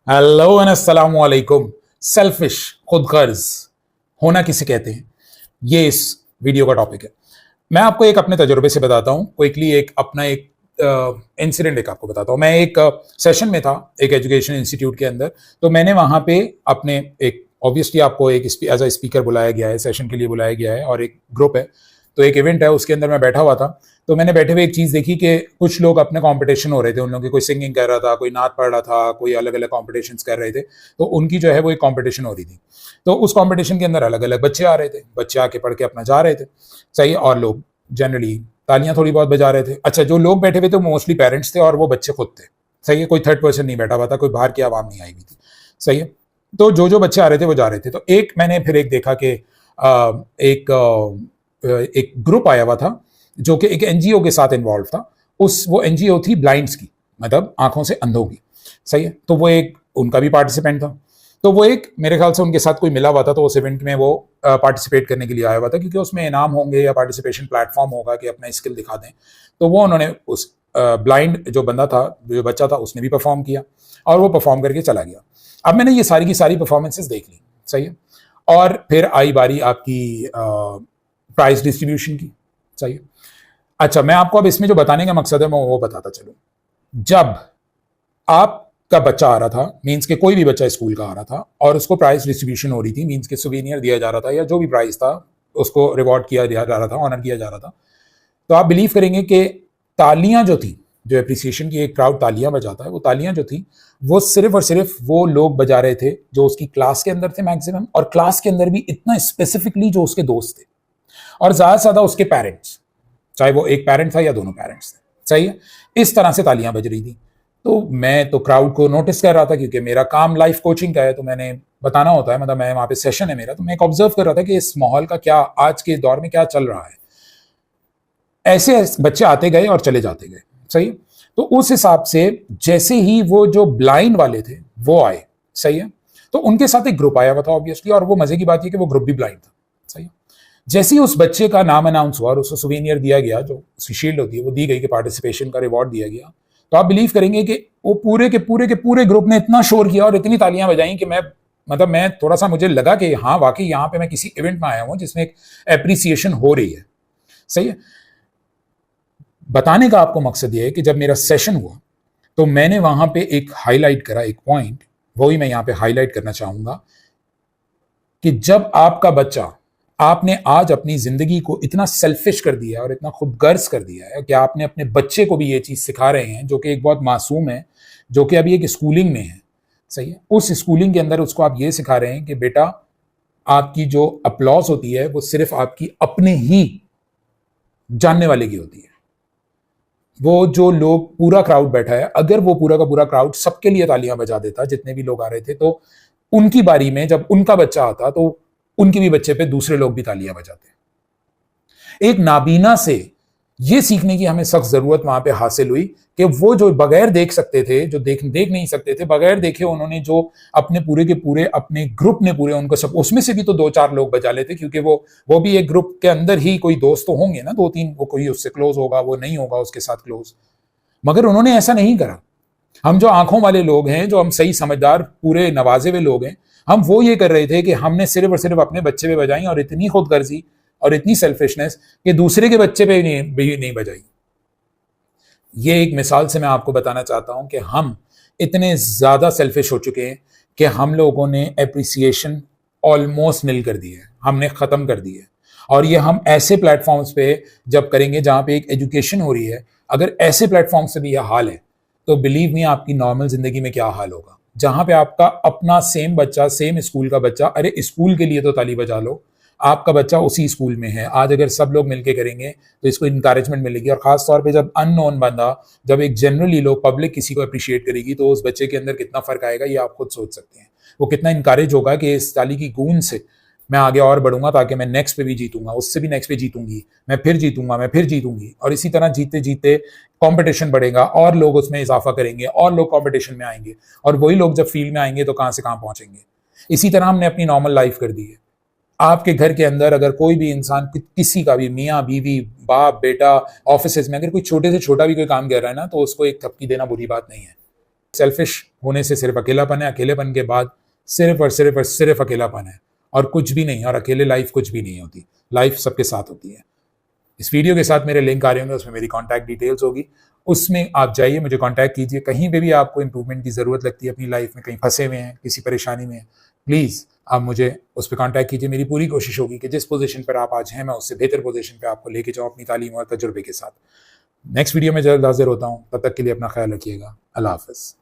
Hello and अस्सलाम वालेकुम। Selfish, खुद गर्ज होना किसे कहते हैं, ये इस वीडियो का टॉपिक है। मैं आपको एक अपने तजुर्बे से बताता हूँ क्विकली। एक अपना एक इंसिडेंट एक आपको बताता हूँ। मैं एक सेशन में था एक एजुकेशन इंस्टीट्यूट के अंदर। तो मैंने वहां पे अपने एक ऑब्वियसली आपको एक एज अ स्पीकर बुलाया गया है, सेशन के लिए बुलाया गया है, और एक ग्रुप है, तो एक इवेंट है, उसके अंदर मैं बैठा हुआ था। तो मैंने बैठे हुए एक चीज देखी कि कुछ लोग अपने कंपटीशन हो रहे थे, उन लोगों की कोई सिंगिंग कर रहा था, कोई नाच पढ़ रहा था, कोई अलग अलग कॉम्पिटिशन कर रहे थे। तो उनकी जो है वो एक कॉम्पिटिशन हो रही थी। तो उस कॉम्पिटिशन के अंदर अलग अलग बच्चे आ रहे थे, बच्चे आके पढ़ के अपना जा रहे थे, सही। और लोग जनरली तालियां थोड़ी बहुत बजा रहे थे। अच्छा, जो लोग बैठे हुए थे मोस्टली पेरेंट्स थे और वो बच्चे खुद थे, सही है। कोई थर्ड पर्सन नहीं बैठा हुआ था, कोई बाहर की आवाम नहीं आई हुई थी, सही है। तो जो जो बच्चे आ रहे थे वो जा रहे थे। तो एक मैंने फिर एक देखा कि एक ग्रुप आया हुआ था जो कि एक एनजीओ के साथ इन्वॉल्व था। उस वो एनजीओ थी ब्लाइंड्स की, मतलब आंखों से अंधों की, सही है। तो वो एक उनका भी पार्टिसिपेंट था। तो वो एक मेरे ख्याल से उनके साथ कोई मिला हुआ था, तो उस इवेंट में वो पार्टिसिपेट करने के लिए आया हुआ था, क्योंकि उसमें इनाम होंगे या पार्टिसिपेशन प्लेटफॉर्म होगा कि अपना स्किल दिखा दें। तो वो उन्होंने उस ब्लाइंड जो बंदा था, जो बच्चा था, उसने भी परफॉर्म किया और वो परफॉर्म करके चला गया। अब मैंने ये सारी की सारी परफॉर्मेंसेज देख ली, सही है। और फिर आई बारी आपकी प्राइज डिस्ट्रीब्यूशन की, सही है। अच्छा, मैं आपको अब इसमें जो बताने का मकसद है मैं वो बताता चलूं। जब आपका बच्चा आ रहा था, मीन्स के कोई भी बच्चा स्कूल का आ रहा था और उसको प्राइज डिस्ट्रीब्यूशन हो रही थी, मीन्स के सुवेनियर दिया जा रहा था या जो भी प्राइज था उसको रिवॉर्ड किया जा रहा था, ऑनर किया जा रहा था। तो आप बिलीव करेंगे कि तालियां जो थी, जो एप्रिसिएशन की एक क्राउड तालियां बजाता है, वो तालियां जो थी वो सिर्फ और सिर्फ वो लोग बजा रहे थे जो उसकी क्लास के अंदर थे मैक्सिमम, और क्लास के अंदर भी इतना स्पेसिफिकली जो उसके दोस्त थे, और ज्यादा से ज्यादा उसके पेरेंट्स, चाहे वो एक पेरेंट था या दोनों पेरेंट्स थे, सही है। इस तरह से तालियां बज रही थी। तो मैं तो क्राउड को नोटिस कर रहा था, क्योंकि मेरा काम लाइफ कोचिंग का है, तो मैंने बताना होता है, मतलब मैं वहां पे सेशन है मेरा, तो मैं एक ऑब्जर्व कर रहा था कि इस माहौल का क्या आज के दौर में क्या चल रहा है। ऐसे बच्चे आते गए और चले जाते गए, सही है। तो उस हिसाब से जैसे ही वो जो ब्लाइंड वाले थे वो आए, सही है, तो उनके साथ एक ग्रुप आया हुआ था ऑब्वियसली, और वो मजे की बात है कि वो ग्रुप भी ब्लाइंड था, सही है। जैसे ही उस बच्चे का नाम अनाउंस हुआ और उसको सुवेनियर दिया गया, जो उसकी शील्ड होती है वो दी गई, कि पार्टिसिपेशन का रिवॉर्ड दिया गया, तो आप बिलीव करेंगे कि वो पूरे के पूरे ग्रुप ने इतना शोर किया और इतनी तालियां बजाई कि मैं थोड़ा सा मुझे लगा कि हाँ वाकई यहाँ पे मैं किसी इवेंट में आया हूँ जिसमें एक एप्रिसिएशन हो रही है, सही है। बताने का आपको मकसद ये है कि जब मेरा सेशन हुआ तो मैंने वहां पे एक हाईलाइट करा, एक पॉइंट, वही मैं यहां पे हाईलाइट करना चाहूंगा, कि जब आपका बच्चा, आपने आज अपनी जिंदगी को इतना सेल्फिश कर दिया और इतना खुदगर्ज कर दिया है कि आपने अपने बच्चे को भी ये चीज सिखा रहे हैं, जो कि एक बहुत मासूम है, जो कि अभी एक स्कूलिंग में है, सही है। उस स्कूलिंग के अंदर उसको आप ये सिखा रहे हैं कि बेटा, आपकी जो अप्लॉज होती है वो सिर्फ आपकी अपने ही जानने वाले की होती है। वो जो लोग, पूरा क्राउड बैठा है, अगर वो पूरा का पूरा क्राउड सबके लिए तालियां बजा देता, जितने भी लोग आ रहे थे, तो उनकी बारी में जब उनका बच्चा आता तो उनके भी बच्चे पे दूसरे लोग भी तालियां बजाते। एक नाबीना से ये सीखने की हमें सख्त जरूरत वहां पे हासिल हुई कि वो जो बगैर देख सकते थे, जो देख नहीं सकते थे, बगैर देखे उन्होंने जो अपने पूरे के पूरे अपने ग्रुप ने पूरे उनको सब, उसमें से भी तो दो चार लोग बजा लेते, क्योंकि वो भी एक ग्रुप के अंदर ही कोई दोस्त तो होंगे ना, दो तीन, वो कोई उससे क्लोज होगा, वो नहीं होगा उसके साथ क्लोज, मगर उन्होंने ऐसा नहीं करा। हम जो आंखों वाले लोग हैं, जो हम सही समझदार पूरे नवाजे हुए लोग हैं, हम वो ये कर रहे थे कि हमने सिर्फ और सिर्फ अपने बच्चे पे बजाई, और इतनी खुदगर्जी और इतनी सेल्फिशनेस कि दूसरे के बच्चे पे भी नहीं बजाई। ये एक मिसाल से मैं आपको बताना चाहता हूं कि हम इतने ज्यादा सेल्फिश हो चुके हैं कि हम लोगों ने एप्रिसिएशन ऑलमोस्ट नील कर दी है, हमने खत्म कर दी है। और ये हम ऐसे प्लेटफॉर्म्स पे जब करेंगे जहां पे एक एजुकेशन हो रही है, अगर ऐसे प्लेटफॉर्म से भी यह हाल है, तो बिलीव मी आपकी नॉर्मल जिंदगी में क्या हाल होगा, जहां पे आपका अपना सेम बच्चा, सेम स्कूल का बच्चा, अरे स्कूल के लिए तो ताली बजा लो, आपका बच्चा उसी स्कूल में है। आज अगर सब लोग मिलके करेंगे तो इसको इंकरेजमेंट मिलेगी, और खास तौर पे जब अननोन बंदा, जब एक जनरली लोग, पब्लिक किसी को अप्रिशिएट करेगी, तो उस बच्चे के अंदर कितना फर्क आएगा ये आप खुद सोच सकते हैं। वो कितना इंकरेज होगा कि इस ताली की गूंज से मैं आगे और बढ़ूंगा, ताकि मैं नेक्स्ट पे भी जीतूंगा, उससे भी नेक्स्ट पे जीतूंगी, मैं फिर जीतूंगा, मैं फिर जीतूंगी, और इसी तरह जीते जीते कंपटीशन बढ़ेगा और लोग उसमें इजाफा करेंगे और लोग कंपटीशन में आएंगे, और वही लोग जब फील्ड में आएंगे तो कहां से कहां पहुंचेंगे। इसी तरह हमने अपनी नॉर्मल लाइफ कर दी है। आपके घर के अंदर अगर कोई भी इंसान, किसी का भी, मियाँ बीवी, बाप बेटा, ऑफिस में अगर कोई छोटे से छोटा भी कोई काम कर रहा है ना, तो उसको एक थपकी देना बुरी बात नहीं है, सेल्फिश होने से सिर्फ अकेलापन है, अकेलेपन के बाद सिर्फ अकेलापन है और कुछ भी नहीं, और अकेले लाइफ कुछ भी नहीं होती, लाइफ सबके साथ होती है। इस वीडियो के साथ मेरे लिंक आ रहे होंगे, उसमें मेरी कॉन्टैक्ट डिटेल्स होगी, उसमें आप जाइए, मुझे कॉन्टैक्ट कीजिए। कहीं पे भी आपको इंप्रूवमेंट की ज़रूरत लगती है अपनी लाइफ में, कहीं फंसे हुए हैं, किसी परेशानी में, प्लीज़ आप मुझे उस पर कॉन्टैक्ट कीजिए। मेरी पूरी कोशिश होगी कि जिस पोजीशन पर आप आज हैं, मैं उससे बेहतर पोजीशन पे आपको लेके जाऊँ अपनी तालीम और तजुर्बे के साथ। नेक्स्ट वीडियो में जल्द हाजिर होता हूँ, तब तक के लिए अपना ख्याल रखिएगा। अल्लाह हाफ़िज़।